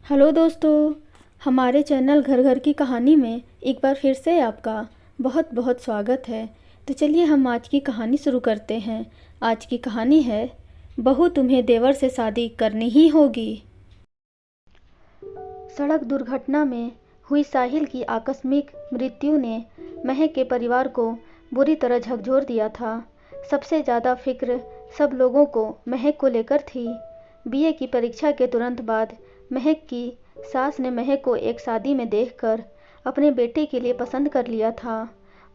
Hello दोस्तों, हमारे channel घर घर की कहानी में एक बार फिर से आपका बहुत बहुत स्वागत है। तो चलिए हम आज की कहानी शुरू करते हैं। आज की कहानी है बहू तुम्हें देवर से शादी करनी ही होगी। सड़क दुर्घटना में हुई साहिल की आकस्मिक मृत्यु ने महक के परिवार को बुरी तरह झकझोर दिया था। सबसे ज़्यादा फिक्र सब लोगों को महक को लेकर थी। बीए की परीक्षा के तुरंत बाद महक की सास ने महक को एक शादी में देखकर अपने बेटे के लिए पसंद कर लिया था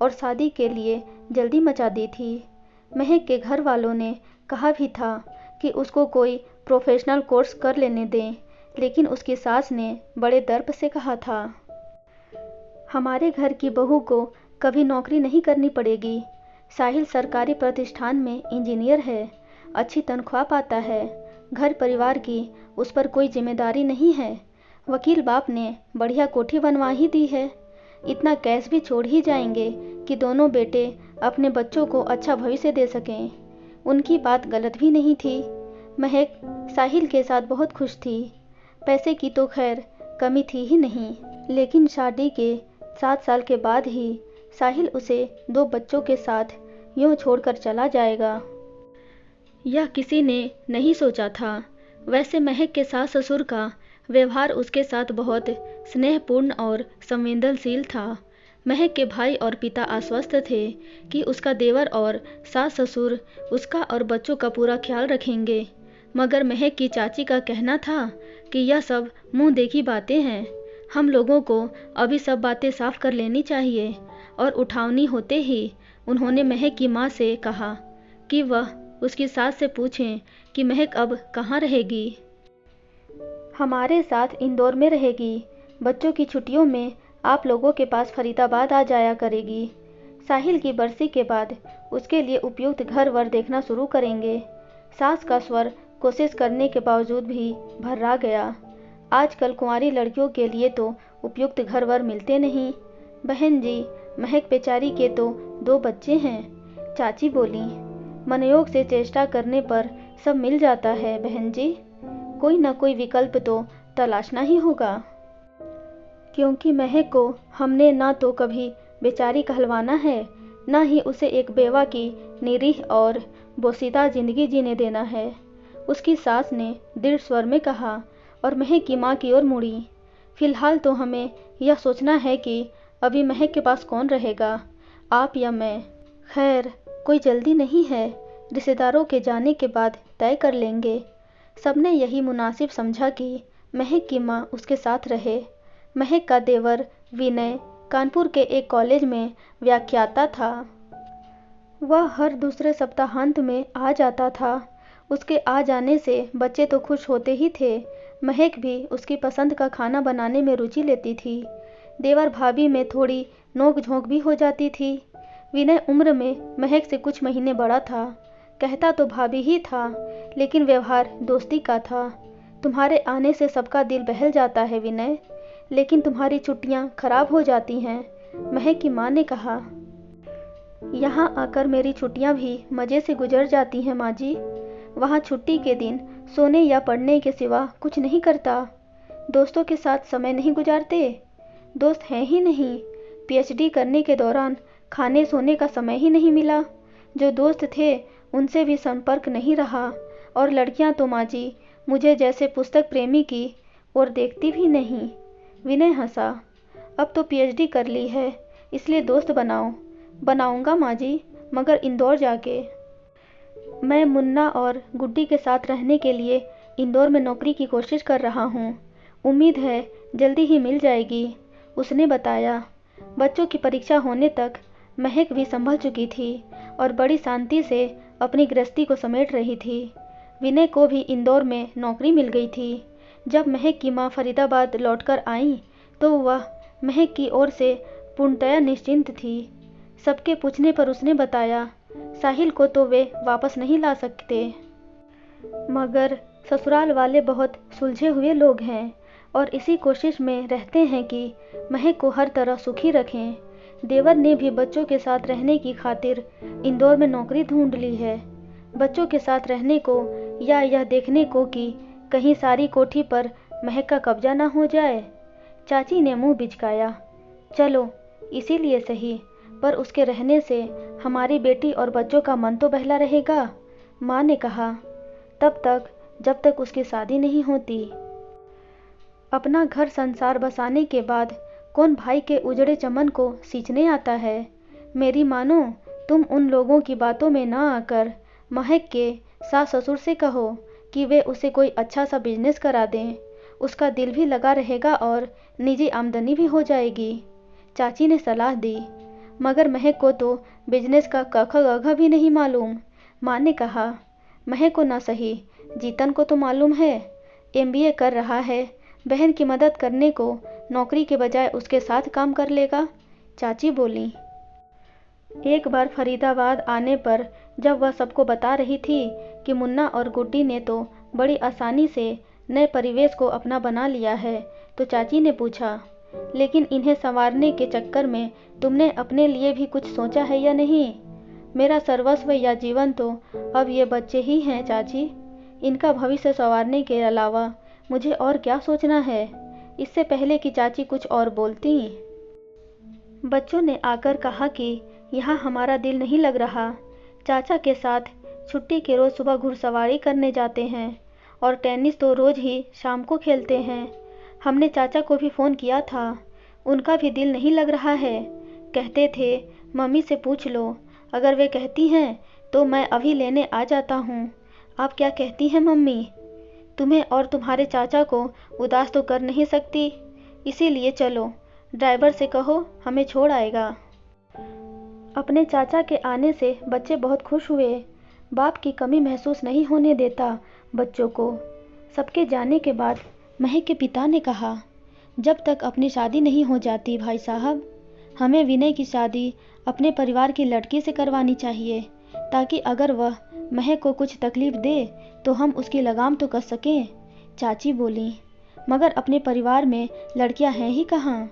और शादी के लिए जल्दी मचा दी थी। महक के घर वालों ने कहा भी था कि उसको कोई प्रोफेशनल कोर्स कर लेने दें, लेकिन उसकी सास ने बड़े दर्प से कहा था, हमारे घर की बहू को कभी नौकरी नहीं करनी पड़ेगी। साहिल सरकारी प्रतिष्ठान में इंजीनियर है, अच्छी तनख्वाह पाता है, घर परिवार की उस पर कोई जिम्मेदारी नहीं है। वकील बाप ने बढ़िया कोठी बनवा ही दी है। इतना कैश भी छोड़ ही जाएंगे कि दोनों बेटे अपने बच्चों को अच्छा भविष्य दे सकें। उनकी बात गलत भी नहीं थी। महक साहिल के साथ बहुत खुश थी। पैसे की तो खैर कमी थी ही नहीं, लेकिन शादी के 7 साल के बाद ही साहिल उसे 2 बच्चों के साथ यूं छोड़कर चला जाएगा, यह किसी ने नहीं सोचा था। वैसे महक के सास ससुर का व्यवहार उसके साथ बहुत स्नेहपूर्ण और संवेदनशील था। महक के भाई और पिता आश्वस्त थे कि उसका देवर और सास ससुर उसका और बच्चों का पूरा ख्याल रखेंगे, मगर महक की चाची का कहना था कि यह सब मुंह देखी बातें हैं, हम लोगों को अभी सब बातें साफ कर लेनी चाहिए। और उठावनी होते ही उन्होंने महक की माँ से कहा कि वह उसकी सास से पूछें कि महक अब कहाँ रहेगी। हमारे साथ इंदौर में रहेगी। बच्चों की छुट्टियों में आप लोगों के पास फरीदाबाद आ जाया करेगी। साहिल की बरसी के बाद उसके लिए उपयुक्त घर वर देखना शुरू करेंगे। सास का स्वर कोशिश करने के बावजूद भी भर्रा गया। आजकल कुंवारी लड़कियों के लिए तो उपयुक्त घर वर मिलते नहीं। बहन जी, महक बेचारी के तो 2 बच्चे हैं। चाची बोली, मनयोग से चेष्टा करने पर सब मिल जाता है बहन जी, कोई ना कोई विकल्प तो तलाशना ही होगा, क्योंकि महक को हमने ना तो कभी बेचारी कहलवाना है, ना ही उसे एक बेवा की निरीह और बोसीदा जिंदगी जीने देना है। उसकी सास ने दृढ़ स्वर में कहा और महक की माँ की ओर मुड़ी। फिलहाल तो हमें यह सोचना है कि अभी महक के पास कौन रहेगा, आप या मैं। खैर कोई जल्दी नहीं है, रिश्तेदारों के जाने के बाद तय कर लेंगे। सबने यही मुनासिब समझा कि महक की माँ उसके साथ रहे। महक का देवर विनय कानपुर के एक कॉलेज में व्याख्याता था। वह हर दूसरे सप्ताहांत में आ जाता था। उसके आ जाने से बच्चे तो खुश होते ही थे, महक भी उसकी पसंद का खाना बनाने में रुचि लेती थी। देवर भाभी में थोड़ी नोक झोंक भी हो जाती थी। विनय उम्र में महक से कुछ महीने बड़ा था। कहता तो भाभी ही था, लेकिन व्यवहार दोस्ती का था। तुम्हारे आने से सबका दिल बहल जाता है विनय, लेकिन तुम्हारी छुट्टियां खराब हो जाती हैं, महक की माँ ने कहा। यहाँ आकर मेरी छुट्टियां भी मज़े से गुजर जाती हैं माँ जी। वहाँ छुट्टी के दिन सोने या पढ़ने के सिवा कुछ नहीं करता। दोस्तों के साथ समय नहीं गुजारते। दोस्त हैं ही नहीं। पीएचडी करने के दौरान खाने सोने का समय ही नहीं मिला। जो दोस्त थे उनसे भी संपर्क नहीं रहा। और लड़कियां तो माँ जी मुझे जैसे पुस्तक प्रेमी की ओर देखती भी नहीं। विनय हंसा। अब तो पीएचडी कर ली है, इसलिए दोस्त बनाऊंगा माँ जी, मगर इंदौर जाके। मैं मुन्ना और गुड्डी के साथ रहने के लिए इंदौर में नौकरी की कोशिश कर रहा हूँ। उम्मीद है जल्दी ही मिल जाएगी, उसने बताया। बच्चों की परीक्षा होने तक महक भी संभल चुकी थी और बड़ी शांति से अपनी गृहस्थी को समेट रही थी। विनय को भी इंदौर में नौकरी मिल गई थी। जब महक की माँ फरीदाबाद लौटकर आईं तो वह महक की ओर से पूर्णतया निश्चिंत थी। सबके पूछने पर उसने बताया, साहिल को तो वे वापस नहीं ला सकते, मगर ससुराल वाले बहुत सुलझे हुए लोग हैं और इसी कोशिश में रहते हैं कि महक को हर तरह सुखी रखें। देवर ने भी बच्चों के साथ रहने की खातिर इंदौर में नौकरी ढूंढ ली है। बच्चों के साथ रहने को या यह देखने को कि कहीं सारी कोठी पर महक का कब्जा ना हो जाए। चाची ने मुंह बिचकाया। चलो, इसीलिए सही, पर उसके रहने से हमारी बेटी और बच्चों का मन तो बहला रहेगा, माँ ने कहा। तब तक जब तक उसकी शादी नहीं होती। अपना घर संसार बसाने के बाद कौन भाई के उजड़े चमन को सींचने आता है। मेरी मानो, तुम उन लोगों की बातों में ना आकर महक के सास ससुर से कहो कि वे उसे कोई अच्छा सा बिजनेस करा दें। उसका दिल भी लगा रहेगा और निजी आमदनी भी हो जाएगी, चाची ने सलाह दी। मगर महक को तो बिजनेस का क ख ग घ भी नहीं मालूम, माँ ने कहा। महक को ना सही, जीतन को तो मालूम है, MBA कर रहा है। बहन की मदद करने को नौकरी के बजाय उसके साथ काम कर लेगा, चाची बोली। एक बार फरीदाबाद आने पर जब वह सबको बता रही थी कि मुन्ना और गुड्डी ने तो बड़ी आसानी से नए परिवेश को अपना बना लिया है, तो चाची ने पूछा, लेकिन इन्हें संवारने के चक्कर में तुमने अपने लिए भी कुछ सोचा है या नहीं? मेरा सर्वस्व या जीवन तो अब ये बच्चे ही हैं चाची। इनका भविष्य संवारने के अलावा मुझे और क्या सोचना है? इससे पहले कि चाची कुछ और बोलती, बच्चों ने आकर कहा कि यहाँ हमारा दिल नहीं लग रहा। चाचा के साथ छुट्टी के रोज़ सुबह घुड़सवारी करने जाते हैं और टेनिस तो रोज़ ही शाम को खेलते हैं। हमने चाचा को भी फ़ोन किया था, उनका भी दिल नहीं लग रहा है। कहते थे मम्मी से पूछ लो, अगर वे कहती हैं तो मैं अभी लेने आ जाता हूँ। आप क्या कहती हैं मम्मी? तुम्हें और तुम्हारे चाचा को उदास तो कर नहीं सकती, इसीलिए चलो, ड्राइवर से कहो हमें छोड़ आएगा। अपने चाचा के आने से बच्चे बहुत खुश हुए। बाप की कमी महसूस नहीं होने देता बच्चों को। सबके जाने के बाद महक के पिता ने कहा, जब तक अपनी शादी नहीं हो जाती भाई साहब, हमें विनय की शादी अपने परिवार की लड़की से करवानी चाहिए, ताकि अगर वह महक को कुछ तकलीफ दे तो हम उसकी लगाम तो कस सकें, चाची बोली। मगर अपने परिवार में लड़कियां हैं ही कहाँ?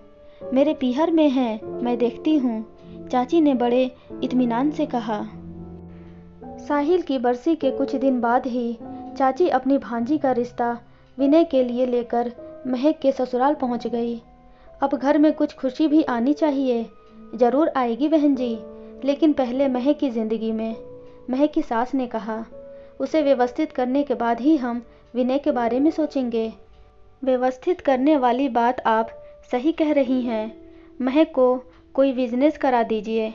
मेरे पीहर में हैं, मैं देखती हूँ, चाची ने बड़े इत्मीनान से कहा। साहिल की बरसी के कुछ दिन बाद ही चाची अपनी भांजी का रिश्ता विनय के लिए लेकर महक के ससुराल पहुंच गई। अब घर में कुछ खुशी भी आनी चाहिए। जरूर आएगी बहन जी, लेकिन पहले महक की ज़िंदगी में, महक की सास ने कहा। उसे व्यवस्थित करने के बाद ही हम विनय के बारे में सोचेंगे। व्यवस्थित करने वाली बात आप सही कह रही हैं। महक को कोई बिजनेस करा दीजिए।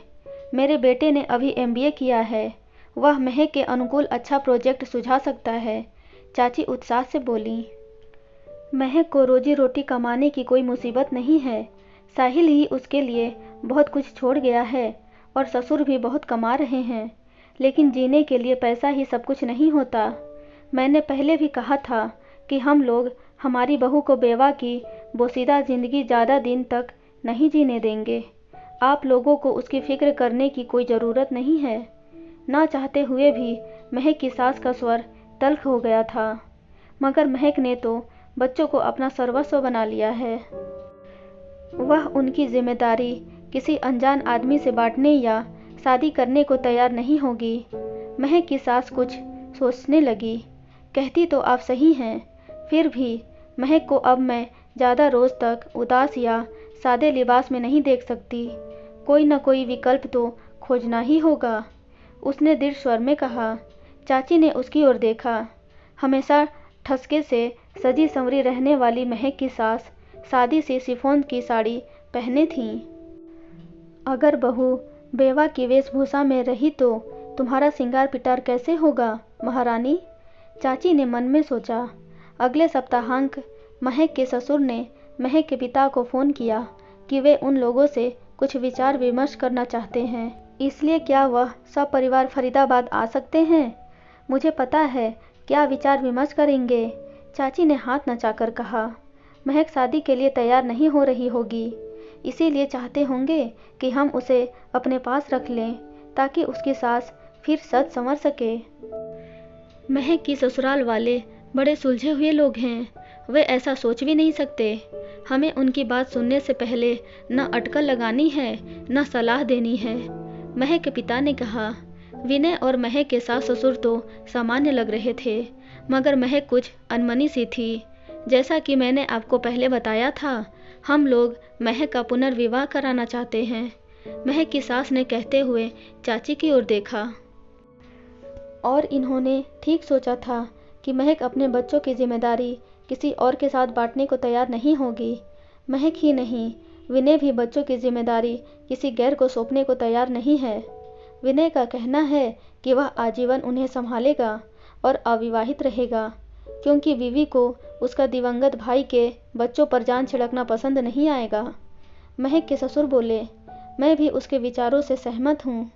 मेरे बेटे ने अभी MBA किया है, वह महक के अनुकूल अच्छा प्रोजेक्ट सुझा सकता है, चाची उत्साह से बोली। महक को रोजी रोटी कमाने की कोई मुसीबत नहीं है। साहिल ही उसके लिए बहुत कुछ छोड़ गया है और ससुर भी बहुत कमा रहे हैं, लेकिन जीने के लिए पैसा ही सब कुछ नहीं होता। मैंने पहले भी कहा था कि हम लोग हमारी बहू को बेवा की बोसीदा ज़िंदगी ज़्यादा दिन तक नहीं जीने देंगे। आप लोगों को उसकी फिक्र करने की कोई ज़रूरत नहीं है। ना चाहते हुए भी महक की सास का स्वर तल्ख हो गया था, मगर महक ने तो बच्चों को अपना सर्वस्व बना लिया है। वह उनकी जिम्मेदारी किसी अनजान आदमी से बांटने या शादी करने को तैयार नहीं होगी। महक की सास कुछ सोचने लगी। कहती तो आप सही हैं, फिर भी महक को अब मैं ज़्यादा रोज़ तक उदास या सादे लिबास में नहीं देख सकती। कोई न कोई विकल्प तो खोजना ही होगा, उसने दृढ़ स्वर में कहा। चाची ने उसकी ओर देखा। हमेशा ठसके से सजी संवरी रहने वाली महक की सास सादी सी शिफॉन की साड़ी पहने थीं। अगर बहू बेवा की वेशभूषा में रही तो तुम्हारा सिंगार पिटार कैसे होगा महारानी? चाची ने मन में सोचा। अगले सप्ताहांक महक के ससुर ने महक के पिता को फ़ोन किया कि वे उन लोगों से कुछ विचार विमर्श करना चाहते हैं, इसलिए क्या वह सब परिवार फरीदाबाद आ सकते हैं? मुझे पता है क्या विचार विमर्श करेंगे, चाची ने हाथ नचाकर कहा। महक शादी के लिए तैयार नहीं हो रही होगी, इसीलिए चाहते होंगे कि हम उसे अपने पास रख लें ताकि उसकी सास फिर सज संवर सके। महक की ससुराल वाले बड़े सुलझे हुए लोग हैं, वे ऐसा सोच भी नहीं सकते। हमें उनकी बात सुनने से पहले न अटकल लगानी है न सलाह देनी है, महक के पिता ने कहा। विनय और महक के सास ससुर तो सामान्य लग रहे थे, मगर महक कुछ अनमनी सी थी। जैसा कि मैंने आपको पहले बताया था, हम लोग महक का पुनर्विवाह कराना चाहते हैं। महक की सास ने कहते हुए चाची की ओर देखा। और इन्होंने ठीक सोचा था कि महक अपने बच्चों की जिम्मेदारी किसी और के साथ बांटने को तैयार नहीं होगी। महक ही नहीं, विनय भी बच्चों की जिम्मेदारी किसी गैर को सौंपने को तैयार नहीं है। विनय का कहना है कि वह आजीवन उन्हें संभालेगा और अविवाहित रहेगा, क्योंकि विवी को उसका दिवंगत भाई के बच्चों पर जान छिड़कना पसंद नहीं आएगा। महक के ससुर बोले, मैं भी उसके विचारों से सहमत हूँ,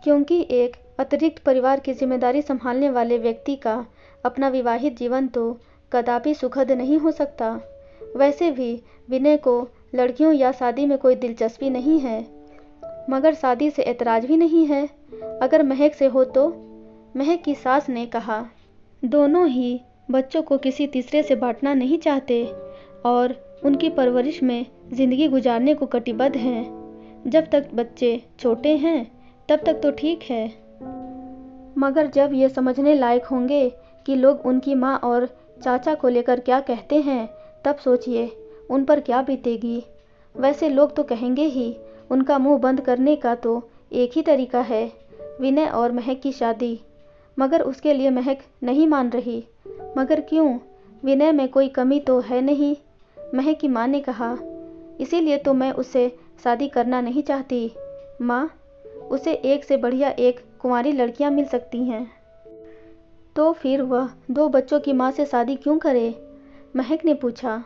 क्योंकि एक अतिरिक्त परिवार की जिम्मेदारी संभालने वाले व्यक्ति का अपना विवाहित जीवन तो कदापि सुखद नहीं हो सकता। वैसे भी विनय को लड़कियों या शादी में कोई दिलचस्पी नहीं है, मगर शादी से ऐतराज भी नहीं है, अगर महक से हो तो। महक की सास ने कहा, दोनों ही बच्चों को किसी तीसरे से बांटना नहीं चाहते और उनकी परवरिश में ज़िंदगी गुजारने को कटिबद्ध हैं। जब तक बच्चे छोटे हैं तब तक तो ठीक है, मगर जब ये समझने लायक होंगे कि लोग उनकी माँ और चाचा को लेकर क्या कहते हैं, तब सोचिए उन पर क्या बीतेगी। वैसे लोग तो कहेंगे ही, उनका मुंह बंद करने का तो एक ही तरीका है, विनय और महक की शादी। मगर उसके लिए महक नहीं मान रही। मगर क्यों? विनय में कोई कमी तो है नहीं। महक की माँ ने कहा, इसीलिए तो मैं उससे शादी करना नहीं चाहती। माँ, उसे एक से बढ़िया एक कुंवारी लड़कियां मिल सकती हैं, तो फिर वह 2 बच्चों की माँ से शादी क्यों करे? महक ने पूछा।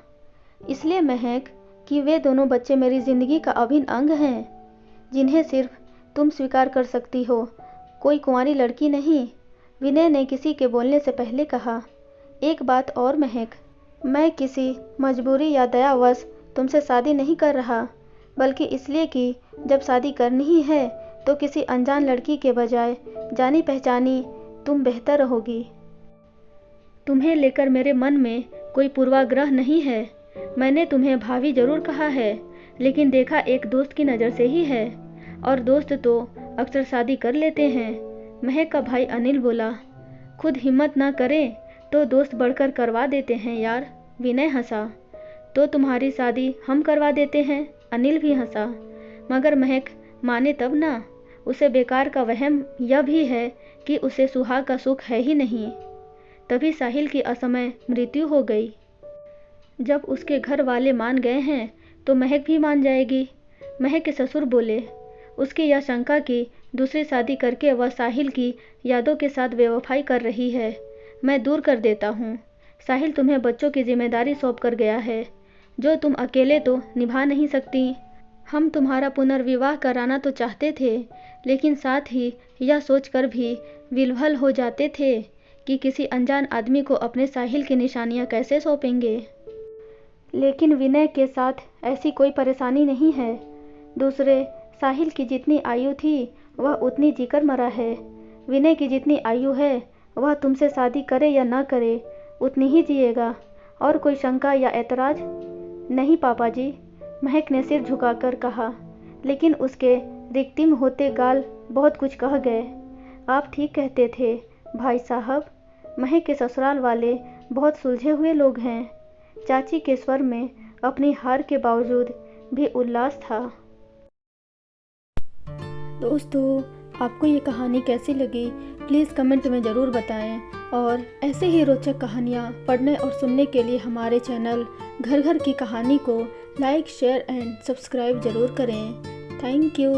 इसलिए महक कि वे दोनों बच्चे मेरी ज़िंदगी का अभिन्न अंग हैं, जिन्हें सिर्फ तुम स्वीकार कर सकती हो, कोई कुंवारी लड़की नहीं। विनय ने किसी के बोलने से पहले कहा, एक बात और महक, मैं किसी मजबूरी या दयावश तुमसे शादी नहीं कर रहा, बल्कि इसलिए कि जब शादी करनी ही है तो किसी अनजान लड़की के बजाय जानी पहचानी तुम बेहतर रहोगी। तुम्हें लेकर मेरे मन में कोई पूर्वाग्रह नहीं है। मैंने तुम्हें भाभी जरूर कहा है, लेकिन देखा एक दोस्त की नज़र से ही है, और दोस्त तो अक्सर शादी कर लेते हैं। महक का भाई अनिल बोला, खुद हिम्मत ना करे तो दोस्त बढ़कर करवा देते हैं यार। विनय हंसा। तो तुम्हारी शादी हम करवा देते हैं? अनिल भी हंसा। मगर महक माने तब ना। उसे बेकार का वहम यह भी है कि उसे सुहाग का सुख है ही नहीं। तभी साहिल की असमय मृत्यु हो गई। जब उसके घर वाले मान गए हैं तो महक भी मान जाएगी। महक के ससुर बोले, उसकी यह शंका कि दूसरी शादी करके वह साहिल की यादों के साथ बेवफाई कर रही है, मैं दूर कर देता हूँ। साहिल तुम्हें बच्चों की जिम्मेदारी सौंप कर गया है, जो तुम अकेले तो निभा नहीं सकती। हम तुम्हारा पुनर्विवाह कराना तो चाहते थे, लेकिन साथ ही यह सोचकर भी विह्वल हो जाते थे कि किसी अनजान आदमी को अपने साहिल की निशानियां कैसे सौंपेंगे। लेकिन विनय के साथ ऐसी कोई परेशानी नहीं है। दूसरे, साहिल की जितनी आयु थी वह उतनी जीकर मरा है। विनय की जितनी आयु है वह तुमसे शादी करे या ना करे उतनी ही जिएगा। और कोई शंका या ऐतराज? नहीं पापा जी, महक ने सिर झुकाकर कहा, लेकिन उसके रिक्तिम होते गाल बहुत कुछ कह गए। आप ठीक कहते थे भाई साहब, महक के ससुराल वाले बहुत सुलझे हुए लोग हैं। चाची के स्वर में अपनी हार के बावजूद भी उल्लास था। दोस्तों, आपको ये कहानी कैसी लगी प्लीज़ कमेंट में ज़रूर बताएं, और ऐसे ही रोचक कहानियाँ पढ़ने और सुनने के लिए हमारे चैनल घर घर की कहानी को लाइक, शेयर एंड सब्सक्राइब ज़रूर करें। Thank you.